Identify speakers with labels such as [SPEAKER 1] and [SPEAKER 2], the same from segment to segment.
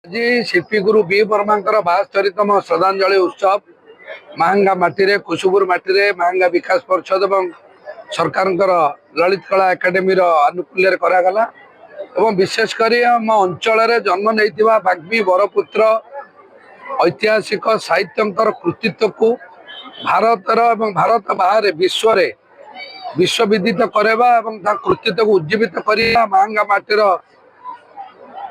[SPEAKER 1] आज शिल्पी गुरु बी वर्मांकर 72तम श्रद्धांजलि उत्सव महांगा माटी कुसुपुर माटी महांगा विकास परिषद और सरकार ललित कला एकाडेमी आनुकूल्य करागला एवं विशेषकर आम अंचल जन्म नहीं बाग्मी बरपुत्र ऐतिहासिक साहित्य कृतित्व को भारतर और भारत बाहर विश्वविदित करवा कृतित्व को उज्जीवित करवा महांगा माटीर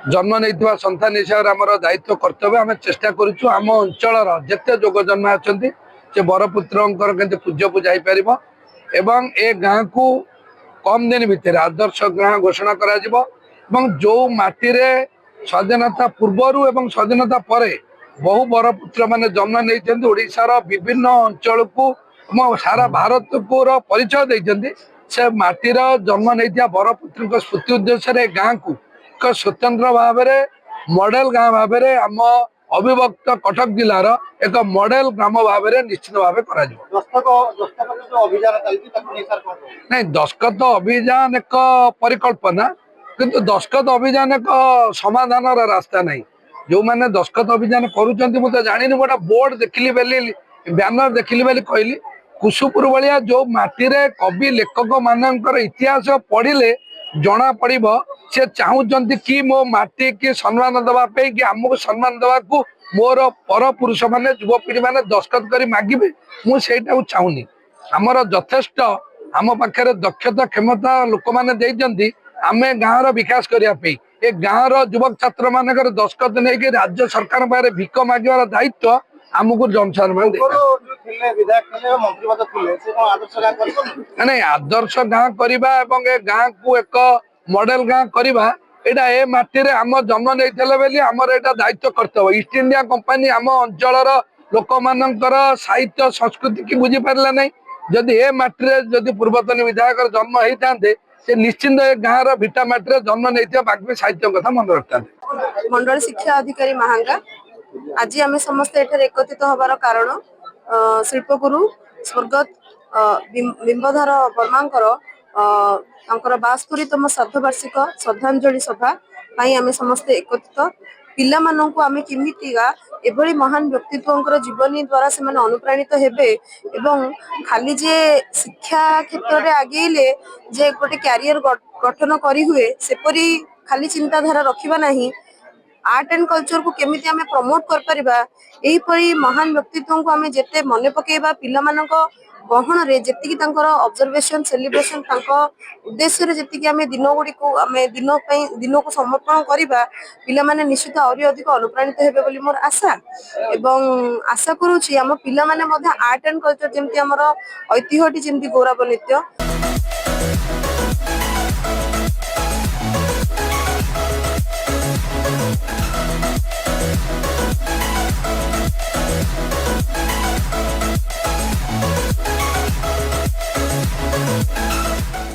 [SPEAKER 1] जन्म नहीं सन्तान हिसाब से आमर दायित्व कर्तव्य आम चेष्टा करुचु आम अंचल जिते जोग जन्म आछंती से बरपुत्र के पूज्य पूजा एवं ए गाँ को कम दिन भितर आदर्श गाँ घोषणा करा जो माटी स्वाधीनता पूर्वर एवं स्वाधीनता पर बहु बरपुत्र माने जन्म नहीं ओडिशार विभिन्न अंचल को सारा भारत को परिचय देते से माटीर जन्म नहीं बरपुत्र स्मृति उद्देश्य गाँ को एक स्वतंत्र भाव मॉडल गाँ भाव आम अविभक्त कटक जिलार एक मॉडल ग्राम भाव निश्चित भाव नहीं दस्खत अभियान एक परिकल्पना किंतु दस्खत अभियान एक समाधान रास्ता नहीं जो मैंने दस्खत अभियान करुँच मुझे जानी गोटे बोर्ड देखली बेली बैनर देखली बेली कहली कुसुपुर भाया जो माटी कवि लेखक मानकर इतिहास पढ़िले जना पड़ से चाहूँ कि मो माटी की सम्मान दवाई कि आमको सम्मान दवा को मोर पर पुरुष मैंने युवपीढ़ी मैंने दस्खत कर मागे मुझे चाहूनी आमर यथेष्ट आम पाखे दक्षता क्षमता लोक मैंने आम गाँव विकास करने ए गाँव युवक छात्र मान दस्खत नहीं राज्य सरकार पाखे भिक मागिबार दायित्व आमको जनसाधारण नहीं आदर्श गाँ करने गाँ को एक मॉडल गाँ करवा एटा ए माटी आम जन्म नहीं आमर एटा दायित्व कर्तव्य ईस्ट इंडिया कंपनी आम अंचल लोक मानकर साहित्य संस्कृति की बुझी पारा नहीं जदि ए माटी जदि पूर्वतन विधायक जन्म होता से निश्चिंत गाँव भिटा माटी जन्म नहीं बाग्मी साहित्य कथा मन रखता
[SPEAKER 2] मंडल शिक्षा अधिकारी महांगा आज आम समस्ते एकत्रित हबार कारण शिल्पगुरु स्वर्गत बिंबधर वर्मांकर 72तम श्राद्धवार्षिक श्रद्धांजलि सभा आम समस्ते एकत्रित पिला माननकु आमे किमितिगा एभली महान व्यक्तित्व जीवनी द्वारा से माने अनुप्राणित हेबे एवं खाली जे शिक्षा क्षेत्र रे आगेले जे गोटे कैरियर गठन करी हुए सेपरी खाली चिंताधारा रखिबा नहीं आर्ट एंड कल्चर को केमिति आमे प्रमोट कर परिबा एही परी महान व्यक्तित्व को आमे जेते मने पकेबा पिला मानक गहन रे जेतिकी तांकर ऑब्जर्वेशन सेलिब्रेशन तांको उद्देश्य रे जेतिकी आमे दिन गुडी को आमे दिन को समर्पण करिबा पिला माने निश्चित और अधिक अनुप्राणित हेबे बोली मोर आशा एवं आशा करूची हम पिला माने मध्ये आर्ट एंड कल्चर जेमति हमर ऐतिह्यटी जेमति गौरव नृत्य